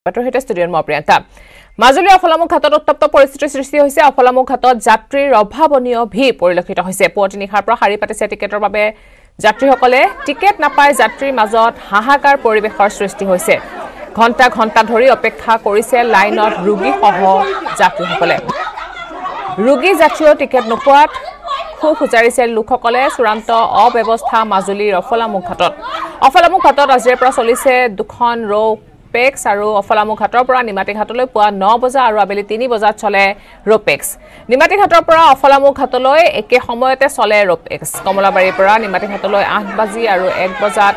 ষ্টুডিঅ'ত মই প্ৰিয়ংকা মাজুলী অফলামুখ ঘাটত উত্তপ্ত পৰিস্থিতিৰ সৃষ্টি হৈছে অফলামুখ ঘাটত যাত্ৰীৰ অভাৱনীয় ভিৰ পৰিলক্ষিত হৈছে পুৱতি নিশাৰ পৰা শাৰী পাতিছে টিকেটৰ বাবে যাত্ৰীসকলে টিকেট নাপায় যাত্ৰীৰ মাজত হাহাকাৰ পৰিৱেশৰ সৃষ্টি হৈছে ঘণ্টা ঘণ্টা ধৰি অপেক্ষা কৰিছে লাইনত ৰোগী সহ যাত্ৰীসকলে ৰোগী যাত্ৰীৰ টিকেট নোপোৱাত খুব উজাৰিছে লোকসকলে চূড়ান্ত অব্যৱস্থা মাজুলীৰ অফলামুখ ঘাটত আজিৰ পৰা চলিছে দুখন ৰৌ পেক্স আৰু অফলামুখ ঘাটৰ পৰা নিমাতী ঘাটলৈ পুৱা 9 বজা আৰু আবেলি 3 বজাত চলে ৰোপেক্স নিমাতী ঘাটৰ পৰা অফলামুখ ঘাটলৈ একে সময়তে চলে ৰোপেক্স কমলাবাৰীৰ পৰা নিমাতী ঘাটলৈ 8 বাজি আৰু 1 বজাত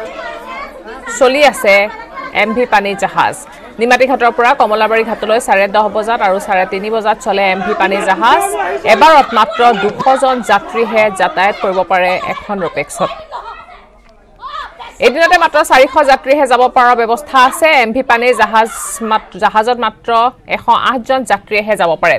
চলি আছে এমভি পানী জাহাজ নিমাতী ঘাটৰ পৰা কমলাবাৰী ঘাটলৈ 10:30 বজাত আৰু 3:30 বজাত চলে এমভি পানী জাহাজ এবাৰত মাত্ৰ 200 জন যাত্ৰীহে যাতায়াত কৰিব পাৰে এখন ৰোপেক্সত এদিনতে মাত্ৰ 400 যাত্ৰীহে যাব পৰাৰ ব্যৱস্থা আছে এমভি পানী জাহাজত মাত্ৰ 108 জন যাত্ৰীহে যাব পাৰে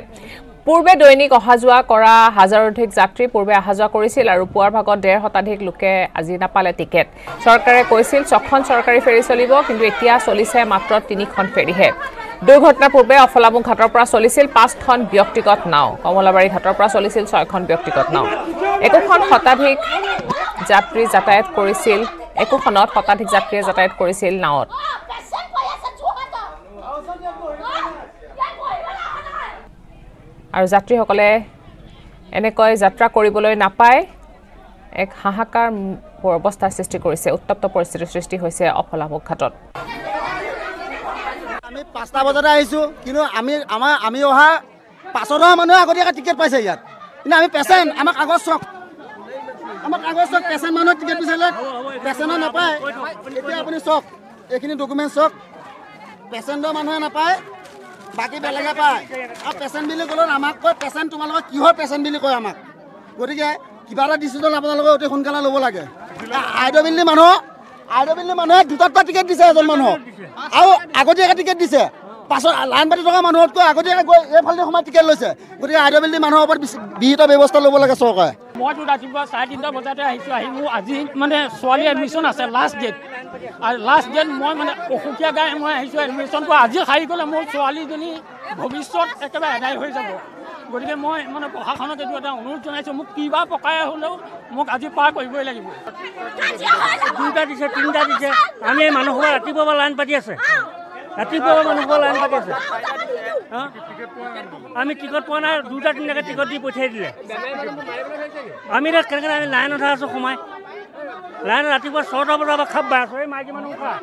পূৰ্বে দৈনিক অহাযোৱা কৰা হাজাৰৰ অধিক যাত্ৰী পূৰ্বে অহাযোৱা কৰিছিল আৰু পুৱাৰ ভাগত 1.5 শতাধিক লোকে আজি নাপালে টিকেট চৰকাৰে কৈছিল 6খন চৰকাৰী ফেৰী চলিব কিন্তু এতিয়া চলিছে মাত্ৰ 3খন ফেৰীহে দুৰ্ঘটনাৰ পূৰ্বে অফলামুখ ঘাটৰ পৰা চলিছিল 5খন ব্যক্তিগত নাও কমলাবাৰী ঘাটৰ পৰা চলিছিল 6খন ব্যক্তিগত নাও একোখনত শতাধিক যাত্ৰীয়ে যাতায়াত কৰিছিল নাওত আৰু যাত্ৰীসকলে এনেকৈ যাত্ৰা কৰিবলৈ নাপায় এক হাহাকাৰ অৱস্থাৰ সৃষ্টি কৰিছে উত্তপ্ত পৰিস্থিতিৰ সৃষ্টি হৈছে অফলামুখ ঘাটত আমি 5টা বজাতে আহিছো কিন্তু আমি অহা 5 মানুহে আগতীয়াকৈ টিকেট পাইছে ইয়াত কিন্তু আমি পেচেণ্ট আমাক আগত চক পেচেণ্ট মানুহৰ টিকেট বিচাৰিলে পেচেণ্টৰ নাপায় এতিয়া আপুনি চক এইখিনি ডকুমেণ্ট চক পেচেণ্টৰ মানুহে নাপায় বাকি বেলেগে পায় আৰু পেচেণ্ট বুলি ক'লে আমাক কয় পেচেণ্ট তোমালোকৰ কিহৰ পেচেণ্ট বুলি কয় আমাক গতিকে কিবা এটা ডিচিজন আপোনালোকে অতি সোনকালে ল'ব লাগে আইডব্লিউডি মানুহে 2টা টিকেট দিছে এজন মানুহক আৰু আগতীয়াকৈ টিকেট দিছে পাছত লাইন পাতি থকা মানুহতকৈ আগতীয়াকৈ গৈ এইফালে সময় টিকেট লৈছে গতিকে আইডব্লিউডি মানুহৰ ওপৰত বিহিত ব্যৱস্থা ল'ব লাগে চৰকাৰে মইতো ৰাতিপুৱা 3:30 বজাতে আহিছোঁ আহি মোৰ আজি মানে ছোৱালী এডমিশ্যন আছে লাষ্ট ডেট আৰু লাষ্ট ডেট মই মানে অসুখীয়া গাই মই আহিছোঁ এডমিশ্যনটো আজি খাই গ'লে মোৰ ছোৱালীজনী ভৱিষ্যত একেবাৰে আদায় হৈ যাব গতিকে মই মানে প্ৰশাসনক এইটো এটা অনুৰোধ জনাইছোঁ মোক কিবা পকাই হ'লেও মোক আজি পাৰ কৰিবই লাগিব 2টা দিছে 3টা দিছে আমি মানুহৰ ৰাতিপুৱা লাইন পাতি আছে আমি টিকট পোৱা নাই 2টা 3টাকৈ টিকট দি পঠিয়াই দিলে আমি কেনেকৈ আমি লাইনত আছোঁ সময় লাইনত ৰাতিপুৱা 6টা বজাৰ পৰা খাব বাছ হৈ মাইকী মানুহ খা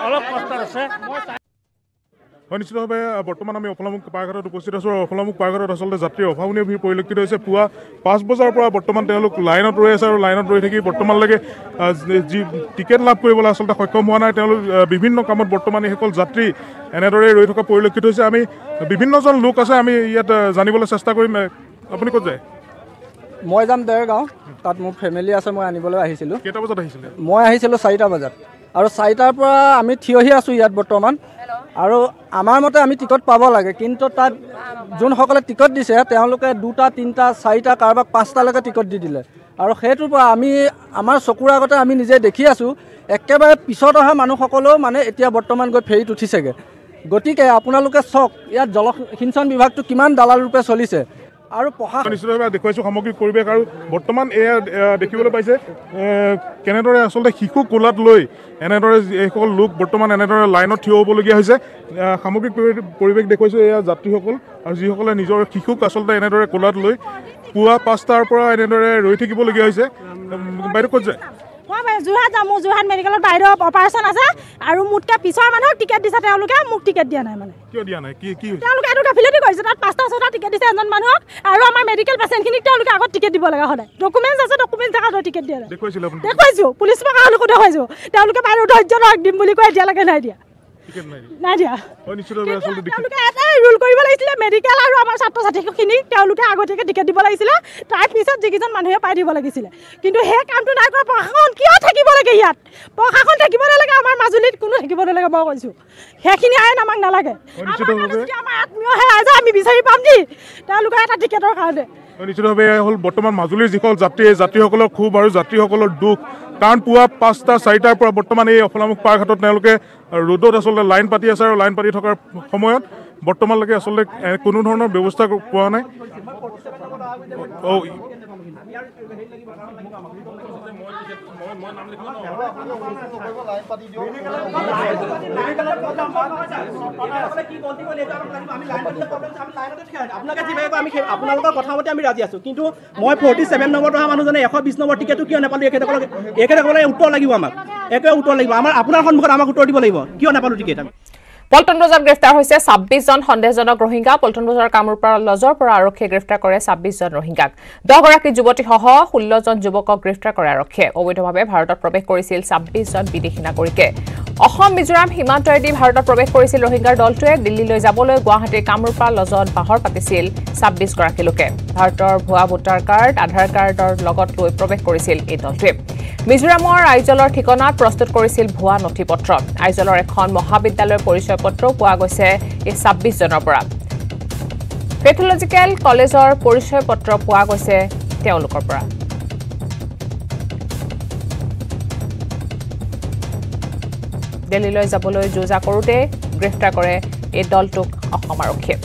অলপ কষ্ট আছে নিশ্চিতভাৱে বৰ্তমান আমি অফলামুখ পাৰঘাটত উপস্থিত আছোঁ আৰু অফলামুখ পাৰঘাটত আচলতে যাত্ৰীৰ অভাৱনীয় ভিৰ পৰিলক্ষিত হৈছে পুৱা 5 বজাৰ পৰা বৰ্তমান তেওঁলোক লাইনত ৰৈ আছে আৰু লাইনত ৰৈ থাকি বৰ্তমানলৈকে যি টিকেট লাভ কৰিবলৈ আচলতে সক্ষম হোৱা নাই তেওঁলোক বিভিন্ন কামত বৰ্তমান এইসকল যাত্ৰী এনেদৰে ৰৈ থকা পৰিলক্ষিত হৈছে আমি বিভিন্নজন লোক আছে আমি ইয়াত জানিবলৈ চেষ্টা কৰিম আপুনি ক'ত যায় মই যাম দেৰগাঁও তাত মোৰ ফেমিলি আছে মই আনিবলৈ আহিছিলোঁ কেইটা বজাত আহিছিলে মই আহিছিলোঁ 4টা বজাত আৰু 4টাৰ পৰা আমি থিয় হৈ আছোঁ ইয়াত বৰ্তমান আৰু আমাৰ মতে আমি টিকট পাব লাগে কিন্তু তাত যোনসকলে টিকট দিছে তেওঁলোকে 2টা 3টা 4টা কাৰোবাক 5টালৈকে টিকট দি দিলে আৰু সেইটোৰ পৰা আমাৰ চকুৰ আগতে আমি নিজে দেখি আছোঁ একেবাৰে পিছত অহা মানুহসকলেও মানে এতিয়া বৰ্তমান গৈ ফেৰীত উঠিছেগৈ গতিকে আপোনালোকে চাওক ইয়াত জলসিঞ্চন বিভাগটো কিমান দালাল ৰূপে চলিছে আৰু নিশ্চিতভাৱে দেখুৱাইছোঁ সামগ্ৰিক পৰিৱেশ আৰু বৰ্তমান এয়া দেখিবলৈ পাইছে কেনেদৰে আচলতে শিশু কোলাত লৈ এনেদৰে এইসকল লোক বৰ্তমান এনেদৰে লাইনত থিয় হ'বলগীয়া হৈছে সামগ্ৰিক পৰিৱেশ দেখুৱাইছোঁ এয়া যাত্ৰীসকল আৰু যিসকলে নিজৰ শিশুক আচলতে এনেদৰে কোলাত লৈ পুৱা 5টাৰ পৰা এনেদৰে ৰৈ থাকিবলগীয়া হৈছে বাইদেউ ক'ত যায় মই যোৰহাট যাম মোৰ যোৰহাট মেডিকেলত বাইদেউ অপাৰেশ্যন আছে আৰু মোতকৈ পিছৰ মানুহক টিকেট দিছে তেওঁলোকে মোক টিকেট দিয়া নাই মানে কিয় দিয়া নাই কি তেওঁলোকে এইটো গাফিলতি কৰিছে তাত 5টা 6টা টিকেট দিছে এজন মানুহক আৰু আমাৰ মেডিকেল পেচেণ্টখিনিক তেওঁলোকে আগত টিকেট দিব লাগে সদায় ডকুমেণ্টছ আছে ডকুমেণ্টছ থকা টিকেট দিয়া নাই দেখুৱাইছোঁ পুলিচ প্ৰশাসনকো দেখুৱাইছোঁ তেওঁলোকে বাইদেউ ধৈৰ্য ধৰক দিম বুলি কৈ এতিয়ালৈকে নাই দিয়া নাই দিয়া তেওঁলোকে এটাই ৰুল কৰিব লাগিছিলে মেডিকেল আৰু আমাৰ ছাত্ৰ ছাত্ৰীখিনিক তেওঁলোকে আগতীয়াকৈ টিকেট দিব লাগিছিলে তাৰ পিছত যিকেইজন মানুহে পাই দিব লাগিছিলে কিন্তু সেই কামটো নাই কৰা প্ৰশাসন কিয় থাকিব লাগে ইয়াত প্ৰশাসন থাকিব নালাগে আমাৰ মাজুলীত কোনো থাকিব নালাগে মই কৈছোঁ সেইখিনি আইন আমাক নালাগে আমাৰ আত্মীয় ৰাইজে আমি বিচাৰি পাম দেই তেওঁলোকৰ এটা টিকেটৰ কাৰণে নিশ্চিতভাৱে হ'ল বৰ্তমান মাজুলীৰ যিসকল যাত্ৰী এই যাত্ৰীসকলৰ ক্ষোভ আৰু যাত্ৰীসকলৰ দুখ কাৰণ পুৱা 5টা 4টাৰ পৰা বৰ্তমান এই অফলামুখ পাৰঘাটত তেওঁলোকে ৰ'দত আচলতে লাইন পাতি আছে আৰু লাইন পাতি থকাৰ সময়ত বৰ্তমানলৈকে আচলতে কোনো ধৰণৰ ব্যৱস্থা পোৱা নাই আপোনালোকৰ কথা মতে আমি ৰাজি আছো কিন্তু মই 47 নম্বৰত অহা মানুহজনে 120 নম্বৰ টিকেটটো কিয় নাপালো এখেতসকলে উত্তৰ লাগিব আমাক একে উত্তৰ লাগিব আমাৰ আপোনাৰ সন্মুখত আমাক উত্তৰ দিব লাগিব কিয় নাপালো টিকেট আমি পল্টন বজাৰত গ্ৰেফতাৰ হৈছে 26 জন সন্দেহজনক ৰোহিংগা পল্টন বজাৰৰ কামৰূপৰ লজৰ পৰা আৰক্ষীয়ে গ্ৰেফতাৰ কৰে 26 জন ৰোহিংগাক 10 গৰাকী যুৱতী সহ 16 জন যুৱকক গ্ৰেফতাৰ কৰে আৰক্ষীয়ে অবৈধভাৱে ভাৰতত প্ৰৱেশ কৰিছিল 26 জন বিদেশী নাগৰিকে অসম মিজোৰাম সীমান্তৰেদি ভাৰতত প্ৰৱেশ কৰিছিল ৰোহিংগাৰ দলটোৱে দিল্লীলৈ যাবলৈ গুৱাহাটীৰ কামৰূপৰ লজত বাহৰ পাতিছিল 26 গৰাকী লোকে ভাৰতৰ ভুৱা ভোটাৰ কাৰ্ড আধাৰ কাৰ্ডৰ লগত লৈ প্ৰৱেশ কৰিছিল এই দলটোৱে মিজোৰামৰ আইজলৰ ঠিকনাত প্ৰস্তুত কৰিছিল ভুৱা নথিপত্ৰ আইজলৰ এখন মহাবিদ্যালয়ৰ পৰিচয় পত্ৰ পোৱা গৈছে এই 26 জনৰ পৰা পেথলজিক্যাল কলেজৰ পৰিচয় পত্ৰ পোৱা গৈছে তেওঁলোকৰ পৰা দিল্লীলৈ যাবলৈ যোজা কৰোতে গ্ৰেফতাৰ কৰে এই দলটোক অসম আৰক্ষীয়ে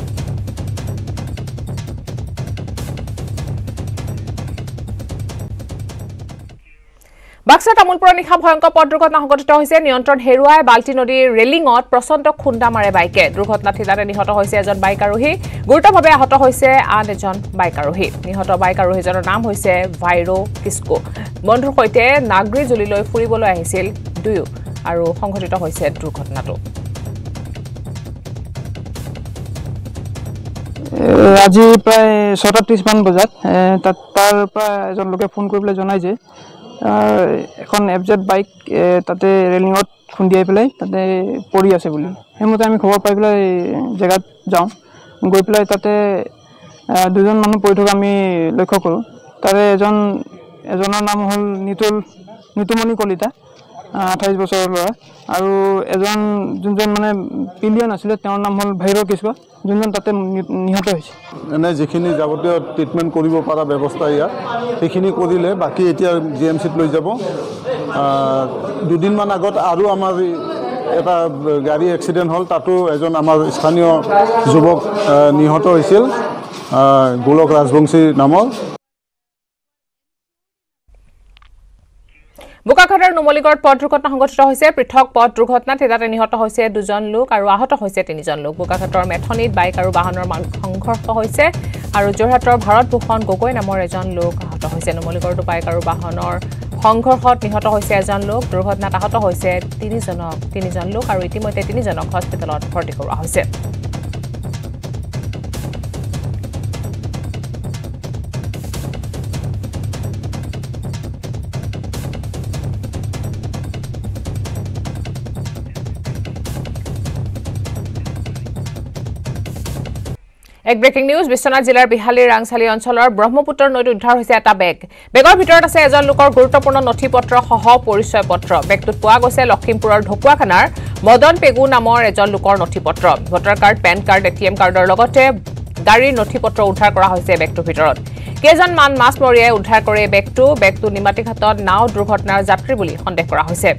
বাক্সা তামুলপুৰৰ নিশা ভয়ংকৰ পথ দুৰ্ঘটনা সংঘটিত হৈছে নিয়ন্ত্ৰণ হেৰুৱাই বাল্টি নদীৰ ৰেলিঙত প্ৰচণ্ড খুন্দা মাৰে বাইকে দুৰ্ঘটনাত ঠিতাতে নিহত হৈছে এজন বাইক আৰোহী গুৰুতৰভাৱে আহত হৈছে আন এজন বাইক আৰোহী নিহত বাইক আৰোহীজনৰ নাম হৈছে ভাইৰো কিস্কো বন্ধুৰ সৈতে নাগৰি জুলিলৈ ফুৰিবলৈ আহিছিল দুয়ো আৰু সংঘটিত হৈছে দুৰ্ঘটনাটো আজি প্ৰায় 6:30 মান বজাত তাৰ পৰা এজন লোকে ফোন কৰি পেলাই জনাই যে এখন এফজেড বাইক তাতে ৰেলিঙত খুন্দিয়াই পেলাই তাতে পৰি আছে বুলি সেইমতে আমি খবৰ পাই পেলাই জেগাত যাওঁ গৈ পেলাই তাতে দুজন মানুহ পৰি থকা আমি লক্ষ্য কৰোঁ তাৰে এজনৰ নাম হ'ল নিতুমণি কলিতা 28 বছৰৰ ল'ৰা আৰু এজন যোনজন মানে পিলিয়ন আছিলে তেওঁৰ নাম হ'ল ভাইৰো কিস্কো যোনজন তাতে নিহত হৈছে এনে যিখিনি যাৱতীয় ট্ৰিটমেণ্ট কৰিব পৰা ব্যৱস্থা ইয়াত সেইখিনি কৰিলে বাকী এতিয়া জিএমচিত লৈ যাব দুদিনমান আগত আৰু আমাৰ এটা গাড়ী এক্সিডেণ্ট হ'ল তাতো এজন আমাৰ স্থানীয় যুৱক নিহত হৈছিল গোলক ৰাজবংশী নামৰ বোকাখাতৰ নুমলীগড়ত পথ দুৰ্ঘটনা সংঘটিত হৈছে পৃথক পথ দুৰ্ঘটনাত ঠিতাতে নিহত হৈছে 2 জন লোক আৰু আহত হৈছে 3 জন লোক বোকাখাতৰ মেথনিত বাইক আৰু বাহনৰ সংঘৰ্ষ হৈছে আৰু যোৰহাটৰ ভাৰতভূষণ গগৈ নামৰ এজন লোক আহত হৈছে নুমলীগড়তো বাইক আৰু বাহনৰ সংঘৰ্ষত নিহত হৈছে এজন লোক দুৰ্ঘটনাত আহত হৈছে 3 জন লোক আৰু ইতিমধ্যে 3 জনক হস্পিটেলত ভৰ্তি কৰোৱা হৈছে এক ব্ৰেকিং নিউজ বিশ্বনাথ জিলাৰ বিহালীৰ ৰাংচালি অঞ্চলৰ ব্ৰহ্মপুত্ৰ নদীত উদ্ধাৰ হৈছে এটা বেগ বেগৰ ভিতৰত আছে এজন লোকৰ গুৰুত্বপূৰ্ণ নথিপত্ৰ সহ পৰিচয় পত্ৰ বেগটোত পোৱা গৈছে লখিমপুৰৰ ঢকুৱাখানাৰ মদন পেগু নামৰ এজন লোকৰ নথিপত্ৰ voter card PAN card ATM কাৰ্ডৰ লগতে গাড়ীৰ নথিপত্ৰ উদ্ধাৰ কৰা হৈছে বেগটোৰ ভিতৰত কেইজনমান মাছমৰীয়াই উদ্ধাৰ কৰে বেগটো নিমাতীঘাটত নাও দুৰ্ঘটনাৰ যাত্ৰী বুলি সন্দেহ কৰা হৈছে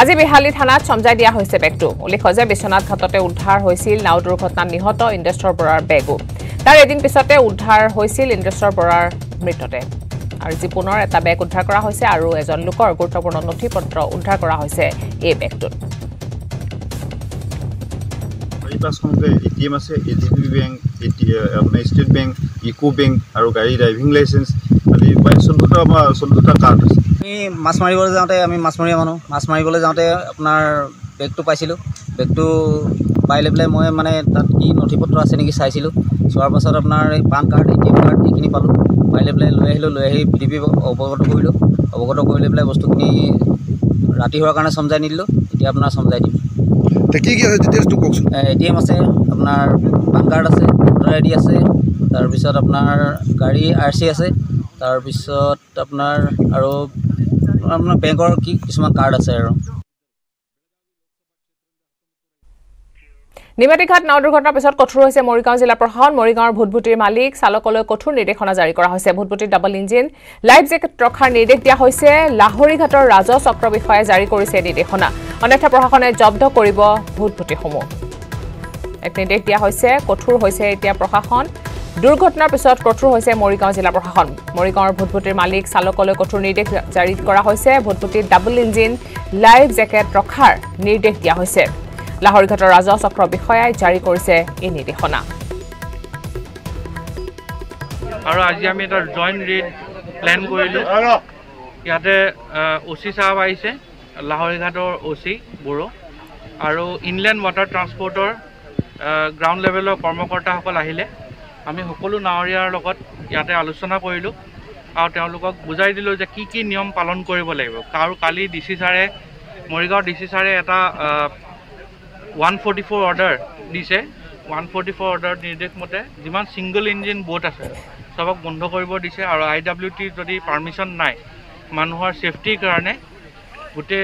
আজি বিহালী থানাত সমজাই দিয়া হৈছে বেগটো উল্লেখ্য যে বিশ্বনাথ ঘাটতে উদ্ধাৰ হৈছিল নাও দুৰ্ঘটনাত নিহত ইন্দ্ৰেশ্বৰ বৰাৰ বেগো তাৰ এদিন পিছতে উদ্ধাৰ হৈছিল ইন্দ্ৰেশ্বৰ বৰাৰ মৃতদেহ আৰু যি পুনৰ এটা বেগ উদ্ধাৰ কৰা হৈছে আৰু এজন লোকৰ গুৰুত্বপূৰ্ণ নথিপত্ৰ উদ্ধাৰ কৰা হৈছে এই বেগটোত এটিএম আছে এডিবি বেংক আপোনাৰ ষ্টেট বেংক ইকো বেংক আৰু গাড়ী ড্ৰাইভিং লাইচেঞ্চ আদি 14টা কাৰ্ড আছে আমি মাছ মাৰিবলৈ যাওঁতে আমি মাছমৰীয়া মানুহ মাছ মাৰিবলৈ যাওঁতে আপোনাৰ বেগটো পাইছিলোঁ বেগটো পাই লৈ পেলাই মই মানে তাত কি নথিপত্ৰ আছে নেকি চাইছিলোঁ চোৱাৰ পাছত আপোনাৰ এই পান কাৰ্ড এটিএম কাৰ্ড এইখিনি পালোঁ পাই লৈ পেলাই লৈ আহি পিডিবি অৱগত কৰিলোঁ অৱগত কৰি লৈ পেলাই বস্তুখিনি ৰাতি হোৱাৰ কাৰণে সমজাই নিদিলোঁ এতিয়া আপোনাৰ সমজাই দিম কি ডিটেইলছটো কওকচোন এটিএম আছে আপোনাৰ পান কাৰ্ড আছে ভোটাৰ আইডি আছে তাৰপিছত আপোনাৰ গাড়ী আৰচি আছে তাৰপিছত আপোনাৰ আৰু আপোনাৰ বেংকৰ কিছুমান কাৰ্ড আছে আৰু নিমাতীঘাট নাও দুৰ্ঘটনাৰ পিছত কঠোৰ হৈছে মৰিগাঁও জিলা প্ৰশাসন মৰিগাঁৱৰ ভূতভূতিৰ মালিক চালকলৈ কঠোৰ নিৰ্দেশনা জাৰি কৰা হৈছে ভূতভূতিৰ ডাবল ইঞ্জিন লাইফ জেকেট ৰখাৰ নিৰ্দেশ দিয়া হৈছে লাহৰীঘাটৰ ৰাজহ চক্ৰ বিষয়াই জাৰি কৰিছে নিৰ্দেশনা অন্যথা প্ৰশাসনে জব্দ কৰিব ভূতভূতিসমূহ এক নিৰ্দেশ দিয়া হৈছে কঠোৰ হৈছে এতিয়া প্ৰশাসন দুৰ্ঘটনাৰ পিছত কঠোৰ হৈছে মৰিগাঁও জিলা প্ৰশাসন মৰিগাঁৱৰ ভূতভূতিৰ মালিক চালকলৈ কঠোৰ নিৰ্দেশ জাৰি কৰা হৈছে ভূতভূতিৰ ডাবল ইঞ্জিন লাইফ জেকেট ৰখাৰ নিৰ্দেশ দিয়া হৈছে লাহৰীঘাটৰ ৰাজহ চক্ৰ বিষয়াই জাৰি কৰিছে এই নিৰ্দেশনা আৰু আজি আমি এটা জইণ্ট ৰেড প্লেন কৰিলোঁ ইয়াতে ওচি সাহেব আহিছে লাহৰীঘাটৰ ওচি বুড়ো আৰু ইনলেণ্ড ৱাটাৰ ট্ৰান্সপৰ্টৰ গ্ৰাউণ্ড লেভেলৰ কৰ্মকৰ্তাসকল আহিলে আমি সকলো নাৱৰীয়াৰ লগত ইয়াতে আলোচনা কৰিলোঁ আৰু তেওঁলোকক বুজাই দিলোঁ যে কি কি নিয়ম পালন কৰিব লাগিব আৰু কালি ডিচি ছাৰে মৰিগাঁও ডিচি ছাৰে এটা 144 অৰ্ডাৰ দিছে 144 অৰ্ডাৰ নিৰ্দেশ মতে যিমান সিংগল ইঞ্জিন বোট আছে সবক বন্ধ কৰিব দিছে আৰু IWT যদি পাৰমিশন নাই মানুহৰ সেফটিৰ কাৰণে গোটে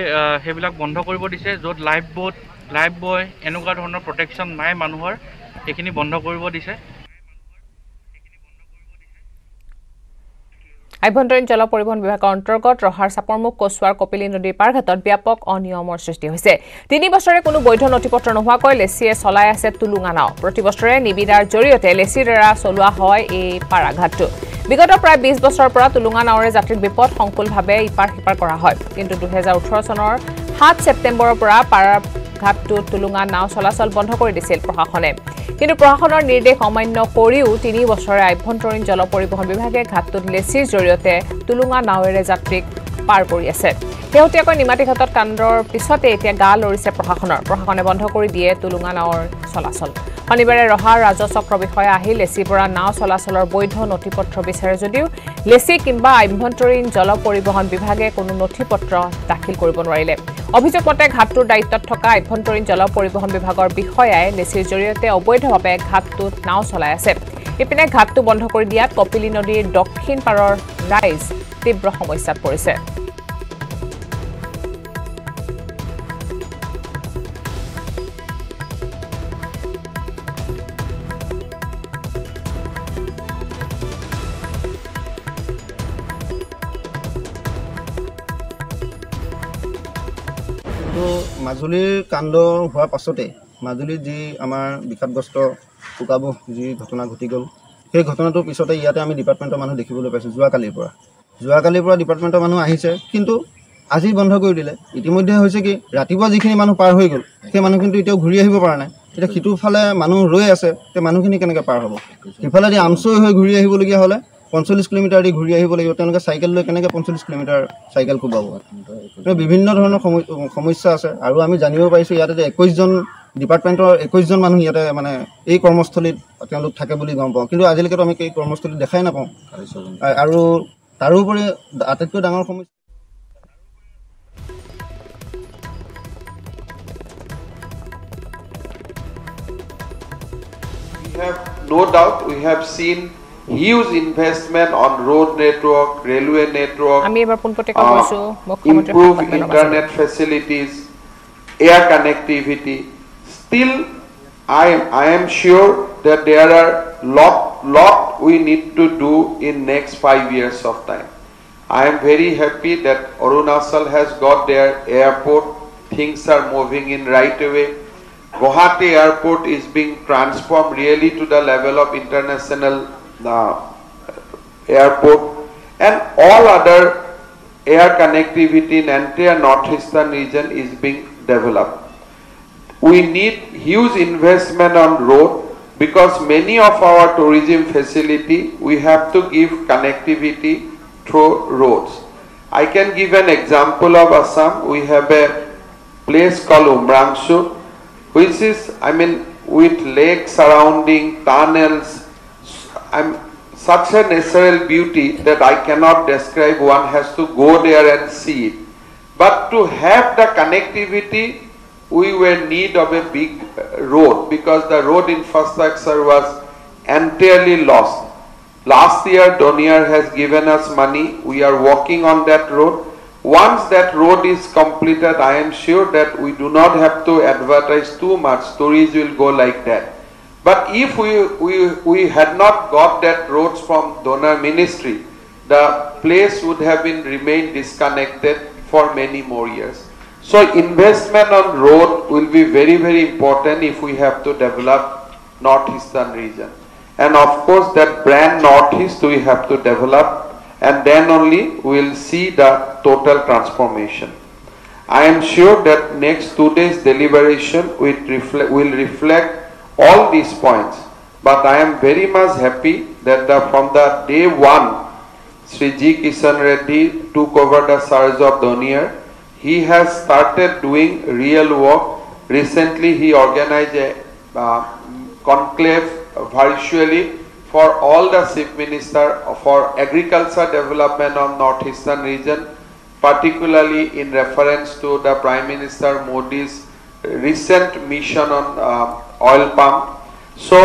হেবিলাক বন্ধ কৰিব দিছে য'ত লাইফ বোট লাইফ বয় এনেকুৱা ধৰণৰ প্ৰটেকশ্যন নাই মানুহৰ এইখিনি বন্ধ কৰিব দিছে আভ্যন্তৰীণ জল পৰিবহণ বিভাগৰ অন্তৰ্গত ৰহাৰ চাপৰমুখ কচুৱাৰ কপিলী নদীৰ পাৰঘাটত ব্যাপক অনিয়মৰ সৃষ্টি হৈছে 3 বছৰে কোনো বৈধ নথিপত্ৰ নোহোৱাকৈ লেচিয়ে চলাই আছে তুলুঙা নাও প্ৰতি বছৰে নিবিদাৰ জৰিয়তে লেচিৰ দ্বাৰা চলোৱা হয় এই পাৰাঘাটটো বিগত প্ৰায় 20 বছৰৰ পৰা তুলুঙা নাওৰে যাত্ৰীক বিপদ সংকুলভাৱে ইপাৰ সিপাৰ কৰা হয় কিন্তু 2018 চনৰ 7 ছেপ্টেম্বৰৰ পৰা পাৰাঘাটটো তুলুঙা নাও চলাচল বন্ধ কৰি দিছিল প্ৰশাসনে কিন্তু প্ৰশাসনৰ নিৰ্দেশ অমান্য কৰিও 3 বছৰে আভ্যন্তৰীণ জল পৰিবহণ বিভাগে ঘাটটোত লেচিৰ জৰিয়তে তুলুঙা নাওৰে যাত্ৰীক পাৰ কৰি আছে শেহতীয়াকৈ নিমাতীঘাটত কাণ্ডৰ পিছতে এতিয়া গা লৰিছে প্ৰশাসনে বন্ধ কৰি দিয়ে তুলুঙা নাওৰ চলাচল শনিবাৰে ৰহাৰ ৰাজহ চক্ৰ বিষয়া আহি লেচিৰ পৰা নাও চলাচলৰ বৈধ নথিপত্ৰ বিচাৰে যদিও লেচি কিংবা আভ্যন্তৰীণ জল পৰিবহণ বিভাগে কোনো নথিপত্ৰ দাখিল কৰিব নোৱাৰিলে অভিযোগ মতে ঘাটটোৰ দায়িত্বত থকা আভ্যন্তৰীণ জল পৰিবহণ বিভাগৰ বিষয়াই লেচিৰ জৰিয়তে অবৈধভাৱে ঘাটটোত নাও চলাই আছে ইপিনে ঘাটটো বন্ধ কৰি দিয়াত কপিলী নদীৰ দক্ষিণ পাৰৰ ৰাইজ তীব্ৰ সমস্যাত পৰিছে মাজুলীৰ কাণ্ড হোৱাৰ পাছতে মাজুলীত যি আমাৰ বিষাদগ্ৰস্ত শোকাবহ যি ঘটনা ঘটি গ'ল সেই ঘটনাটোৰ পিছতে ইয়াতে আমি ডিপাৰ্টমেণ্টৰ মানুহ দেখিবলৈ পাইছোঁ যোৱাকালিৰ পৰা ডিপাৰ্টমেণ্টৰ মানুহ আহিছে কিন্তু আজি বন্ধ কৰি দিলে ইতিমধ্যে হৈছে কি ৰাতিপুৱা যিখিনি মানুহ পাৰ হৈ গ'ল সেই মানুহ কিন্তু এতিয়াও ঘূৰি আহিব পৰা নাই এতিয়া সিটোফালে মানুহ ৰৈ আছে সেই মানুহখিনি কেনেকৈ পাৰ হ'ব সিফালেদি আমচৈ হৈ ঘূৰি আহিবলগীয়া হ'লে 45 কিলোমিটাৰ দি ঘূৰি আহিব লাগিব তেওঁলোকে চাইকেল লৈ কেনেকৈ 45 কিলোমিটাৰ চাইকেল কোবাব বিভিন্ন ধৰণৰ সমস্যা আছে আৰু আমি জানিব পাৰিছোঁ ইয়াতে যে 21জন ডিপাৰ্টমেণ্টৰ 21জন মানুহ ইয়াতে মানে এই কৰ্মস্থলীত তেওঁলোক থাকে বুলি গম পাওঁ কিন্তু আজিলৈকেতো আমি এই কৰ্মস্থলীত দেখাই নাপাওঁ আৰু তাৰোপৰি আটাইতকৈ ডাঙৰ সমস্যা No doubt we have seen huge investment on road network, railway network, improve internet facilities, air connectivity. Still, I am sure that there are lot we need to do in next 5 years of time. I am very happy that Arunachal has got their airport. Things are moving in right away. Guwahati airport is being transformed really to the level of international airport, and all other air connectivity in entire northeastern region is being developed. We need huge investment on road because many of our tourism facility we have to give connectivity through roads. I can give an example of Assam. We have a place called Umrangshu, which is, with lakes surrounding, tunnels, such a natural beauty that I cannot describe. One has to go there and see it. But to have the connectivity, we were in need of a big road because the road infrastructure was entirely lost. Last year, Donier has given us money. We are working on that road. Once that road is completed, I am sure that we do not have to advertise too much. Stories will go like that. But if we had not got that roads from donor ministry, the place would have been remained disconnected for many more years. So investment on road will be very, very important if we have to develop northeastern region. And of course that brand Northeast we have to develop, and then only we will see the total transformation. I am sure that next 2 days deliberation will reflect all these points. But I am very much happy that from the day one, Sri G. Kishan Reddy took over the charge of Donier. He has started doing real work. Recently he organized a conclave virtually for all the chief minister for agriculture development of northeastern region, particularly in reference to the Prime Minister Modi's recent mission on oil palm. So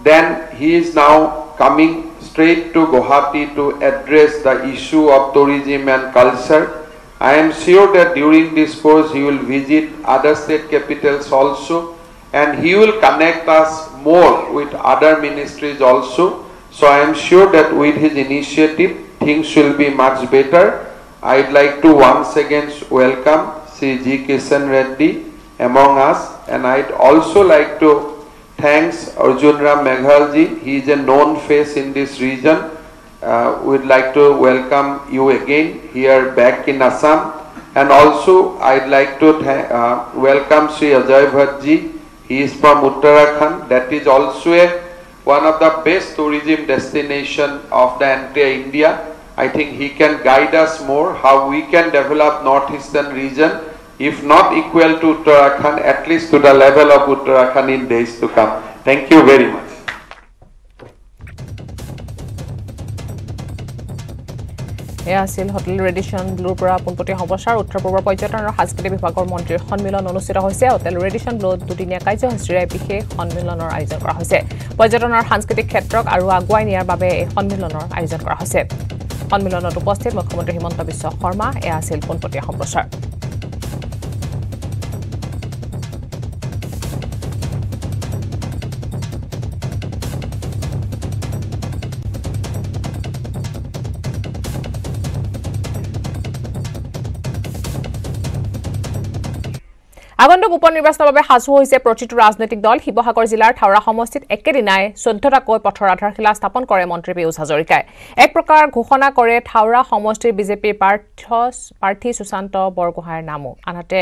then he is now coming straight to Guwahati to address the issue of tourism and culture. I am sure that during this course he will visit other state capitals also, and he will connect us more with other ministries also. So I am sure that with his initiative things will be much better. I would like to once again welcome Sri G. Kishan Reddy among us, and I would also like to thank Arjun Ram Meghwal ji. He is a known face in this region. We would like to welcome you again here back in Assam, and also I would like to welcome Sri Ajay Bhatt ji. He is from Uttarakhand. That is also one of the best tourism destination of the entire India. I think he can guide us more how we can develop northeastern region, if not equal to Uttarakhand, at least to the level of Uttarakhand in days to come. Thank you very much. এয়া আছিল hotel Radisson ব্লুৰ পৰা পোনপটীয়া সম্প্ৰচাৰ উত্তৰ পূৰ্বৰ পৰ্যটন আৰু সাংস্কৃতিক বিভাগৰ মন্ত্ৰীৰ সন্মিলন অনুষ্ঠিত হৈছে। হোটেল ৰেডিশ্যন ব্লুত দুদিনীয়া কাৰ্যসূচীৰে বিশেষ সন্মিলনৰ আয়োজন কৰা হৈছে। পৰ্যটনৰ সাংস্কৃতিক ক্ষেত্ৰক আৰু আগুৱাই নিয়াৰ বাবে এই সন্মিলনৰ আয়োজন কৰা হৈছে। সন্মিলনত উপস্থিত মুখ্যমন্ত্ৰী হিমন্ত বিশ্ব শৰ্মা। এয়া আছিল পোনপটীয়া সম্প্ৰচাৰ। আগন্তুক উপনিৰ্বাচনৰ বাবে সাজু হৈছে প্ৰতিটো ৰাজনৈতিক দল। শিৱসাগৰ জিলাৰ থাওৰা সমষ্টিত একেদিনাই 14টাকৈ পথৰ আধাৰশিলা স্থাপন কৰে মন্ত্ৰী পিয়ুষ হাজৰিকাই। এক প্ৰকাৰ ঘোষণা কৰে থাওৰা সমষ্টিৰ বিজেপিৰ প্ৰাৰ্থী সুশান্ত বৰগোহাঁইৰ নামো। আনহাতে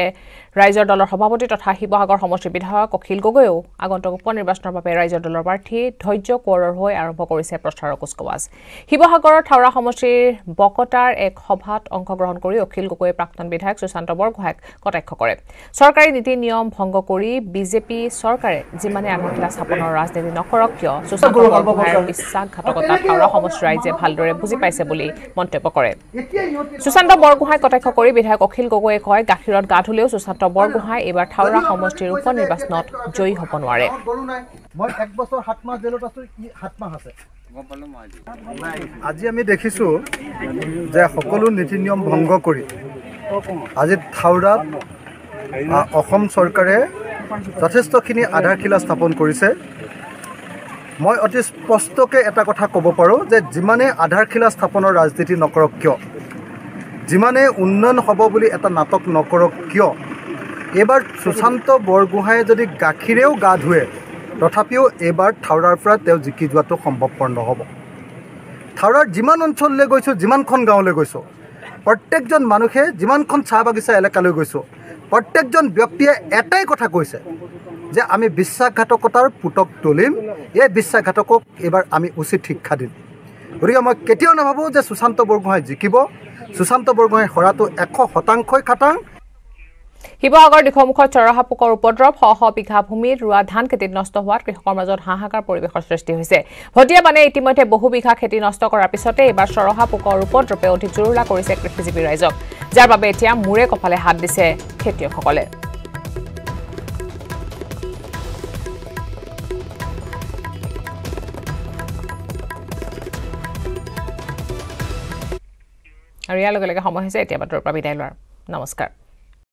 ৰাইজৰ দলৰ সভাপতি তথা শিৱসাগৰ সমষ্টিৰ বিধায়ক অখিল গগৈয়েও আগন্তুক উপনিৰ্বাচনৰ বাবে ৰাইজৰ দলৰ প্ৰাৰ্থী ধৈৰ্য কোঁৱৰৰ হৈ আৰম্ভ কৰিছে প্ৰচাৰৰ কুচকাৱাজ। শিৱসাগৰৰ থাওৰা সমষ্টিৰ বকতাৰ এক সভাত অংশগ্ৰহণ কৰি অখিল গগৈয়ে প্ৰাক্তন বিধায়ক সুশান্ত বৰগোহাঁইক কটাক্ষ কৰে। চৰকাৰী নীতি নিয়ম ভংগ কৰি বিজেপি চৰকাৰে যিমানে আধাৰশিলা স্থাপনৰ ৰাজনীতি নকৰক কিয় সুশান্ত বৰগোহাঁইৰ বিশ্বাসঘাতকতা থাওৰা সমষ্টিৰ ৰাইজে ভালদৰে বুজি পাইছে বুলি মন্তব্য কৰে। সুশান্ত বৰগোহাঁইক কটাক্ষ কৰি বিধায়ক অখিল গগৈয়ে কয়, গাখীৰত গা ধুলেও সুশান্ত বৰগোহাঁই এইবাৰ থাওৰা সমষ্টিৰ উপনিৰ্বাচনত জয়ী হ'ব নোৱাৰে। মই 1 বছৰ 7 মাহ জেলত আছো, 7 মাহ আছে। আজি আমি দেখিছোঁ যে সকলো নীতি নিয়ম ভংগ কৰি আজি থাওৰাত অসম চৰকাৰে যথেষ্টখিনি আধাৰশিলা স্থাপন কৰিছে। মই অতি স্পষ্টকৈ এটা কথা ক'ব পাৰোঁ যে যিমানে আধাৰশিলা স্থাপনৰ ৰাজনীতি নকৰক কিয়, যিমানে উন্নয়ন হ'ব বুলি এটা নাটক নকৰক কিয়, এইবাৰ সুশান্ত বৰগোহাঁয়ে যদি গাখীৰেও গা ধুৱে তথাপিও এইবাৰ থাওৰাৰ পৰা তেওঁ জিকি যোৱাটো সম্ভৱপৰ নহ'ব। থাওৰাৰ যিমান অঞ্চললৈ গৈছোঁ, যিমানখন গাঁৱলৈ গৈছোঁ, প্ৰত্যেকজন মানুহে যিমানখন চাহ বাগিচা এলেকালৈ গৈছোঁ, প্ৰত্যেকজন ব্যক্তিয়ে এটাই কথা কৈছে যে আমি বিশ্বাসঘাতকতাৰ পুতক তুলিম, এই বিশ্বাসঘাতকক এইবাৰ আমি উচিত শিক্ষা দিম। গতিকে মই কেতিয়াও নাভাবোঁ যে সুশান্ত বৰগোহাঁই জিকিব। সুশান্ত বৰগোহাঁই হৰাটো 100% খাটাং। শিৱসাগৰ দিখৌমুখত চৰহা পোকৰ উপদ্ৰৱ, শ বিঘা ভূমিত ৰোৱা ধান খেতিত নষ্ট হোৱাত কৃষকৰ মাজত হাহাকাৰ পৰিৱেশৰ সৃষ্টি হৈছে। ভটিয়া বানে ইতিমধ্যে বহু বিঘা খেতি নষ্ট কৰাৰ পিছতে এইবাৰ চৰহা পোকৰ উপদ্ৰৱে অধিক জোৰুলা কৰিছে কৃষিজীৱী ৰাইজক, যাৰ বাবে এতিয়া মূৰে কপালে হাত দিছে খেতিয়কসকলে। আৰু ইয়াৰ লগে লগে সময় হৈছে এতিয়া বাতৰিৰ পৰা বিদায় লোৱাৰ নমস্কাৰ